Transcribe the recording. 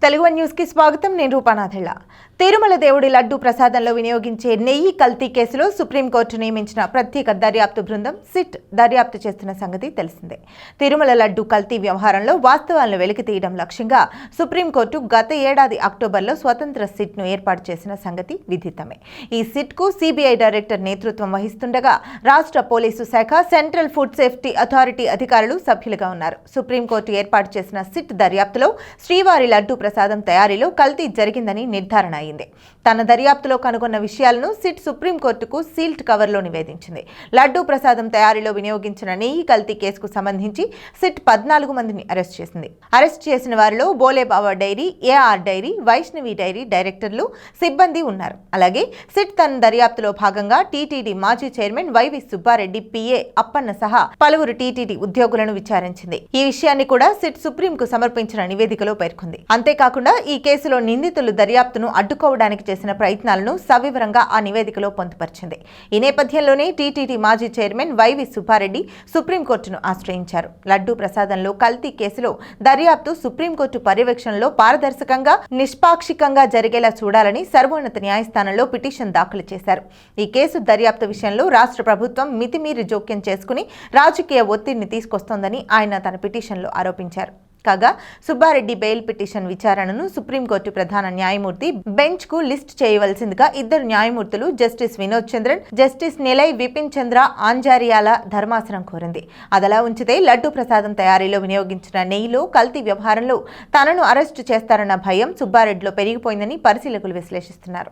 Telugu news కి స్వాగతం. నేను రూపానాథెళ్ళ. తిరుమల దేవుడి లడ్డు ప్రసాదంలో వినియోగించే నెయ్యి కల్తీ కేసులో సుప్రీంకోర్టు నియమించిన ప్రత్యేక దర్యాప్తు బృందం సిట్ దర్యాప్తు చేస్తున్న సంగతి తెలిసిందే. తిరుమల లడ్డు కల్తీ వ్యవహారంలో వాస్తవాలను వెలికితీయడం లక్ష్యంగా సుప్రీంకోర్టు గత ఏడాది అక్టోబర్లో స్వతంత్ర సిట్ను ఏర్పాటు చేసిన సంగతి విదితమే. ఈ సిట్కు సిబిఐ డైరెక్టర్ నేతృత్వం వహిస్తుండగా రాష్ట్ర పోలీసు శాఖ, సెంట్రల్ ఫుడ్ సేఫ్టీ అథారిటీ అధికారులు సభ్యులుగా ఉన్నారు. సుప్రీంకోర్టు ఏర్పాటు చేసిన సిట్ దర్యాప్తులో శ్రీవారి లడ్డు ప్రసాదం తయారీలో కల్తీ జరిగిందని నిర్ధారణ అయింది. తన దర్యాప్తులో కనుగొన్న విషయాలను సిట్ సుప్రీంకోర్టుకు సీల్డ్ కవర్లో నివేదించింది. లడ్డు ప్రసాదం తయారీలో వినియోగించిన నెయ్యి కల్తీ కేసుకు సంబంధించి సిట్ 14 మందిని అరెస్ట్ చేసింది. అరెస్ట్ చేసిన వారిలో Bhole Baba dairy, AR dairy, Vaishnavi dairy డైరెక్టర్లు, సిబ్బంది ఉన్నారు. అలాగే సిట్ తన దర్యాప్తులో భాగంగా టీటీడీ మాజీ chairman YV Subba Reddy PA Appanna సహా పలువురు టీటీడీ ఉద్యోగులను విచారించింది. ఈ విషయాన్ని కూడా సిట్ సుప్రీంకు సమర్పించిన నివేదికలో పేర్కొంది. అంతేకాకుండా ఈ కేసులో నిందితులు దర్యాప్తును అడ్డుకోవడానికి చేసిన ప్రయత్నాలను సవివరంగా ఆ నివేదికలో పొందుపరిచింది. ఈ నేపథ్యంలోనే టీటీడీ మాజీ చైర్మన్ వైవి సుబ్బారెడ్డి సుప్రీంకోర్టును ఆశ్రయించారు. లడ్డూ ప్రసాదంలో కల్తీ కేసులో దర్యాప్తు సుప్రీంకోర్టు పర్యవేక్షణలో పారదర్శకంగా, నిష్పాక్షికంగా జరిగేలా చూడాలని సర్వోన్నత న్యాయస్థానంలో పిటిషన్ దాఖలు చేశారు. ఈ కేసు దర్యాప్తు విషయంలో రాష్ట్ర ప్రభుత్వం మితిమీరి జోక్యం చేసుకుని రాజకీయ ఒత్తిడిని తీసుకొస్తోందని ఆయన తన పిటిషన్లో ఆరోపించారు. కాగా సుబ్బారెడ్డి బెయిల్ పిటిషన్ విచారణను సుప్రీంకోర్టు ప్రధాన న్యాయమూర్తి బెంచ్ కు లిస్ట్ చేయవలసిందిగా ఇద్దరు న్యాయమూర్తులు జస్టిస్ వినోద్ చంద్రన్, జస్టిస్ నిలయ్ విపిన్ చంద్ర ఆంజారియాల ధర్మాసనం కోరింది. అదలా ఉంచితే లడ్డు ప్రసాదం తయారీలో వినియోగించిన నెయ్యిలో కల్తీ వ్యవహారంలో తనను అరెస్టు చేస్తారన్న భయం సుబ్బారెడ్డిలో పెరిగిపోయిందని పరిశీలకులు విశ్లేషిస్తున్నారు.